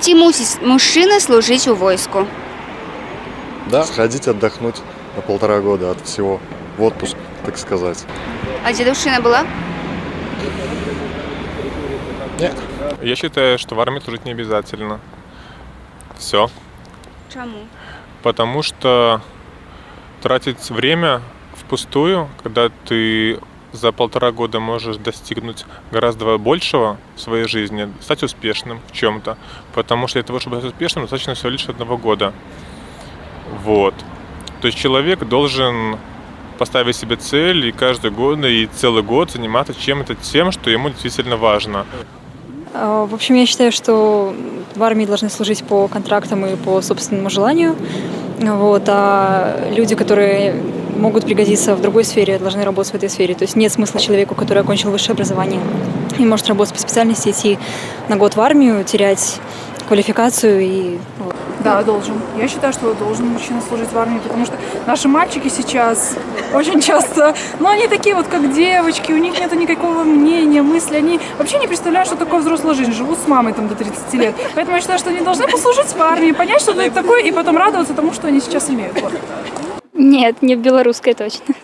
Ці мусить мужчина служить у войску? Да, сходить отдохнуть на 1,5 года от всего. В отпуск, так сказать. А дедушкина была? Нет. Я считаю, что в армии служить не обязательно. Все. Чому? Потому что тратить время впустую, когда ты за 1,5 года можешь достигнуть гораздо большего в своей жизни, стать успешным в чем-то. Потому что для того, чтобы стать успешным, достаточно всего лишь 1 года. Вот. То есть человек должен поставить себе цель и каждый год, и целый год заниматься чем-то тем, что ему действительно важно. В общем, я считаю, что в армии должны служить по контрактам и по собственному желанию. Вот, а люди, которые могут пригодиться в другой сфере, должны работать в этой сфере. То есть нет смысла человеку, который окончил высшее образование и может работать по специальности, идти на год в армию, терять квалификацию и вот. Да, должен. Я считаю, что должен мужчина служить в армии, потому что наши мальчики сейчас очень часто, они такие вот, как девочки, у них нет никакого мнения, мысли, они вообще не представляют, что такое взрослая жизнь, живут с мамой там до 30 лет. Поэтому я считаю, что они должны послужить в армии, понять, что это такое, и потом радоваться тому, что они сейчас имеют. Вот. Нет, не в белорусской точно.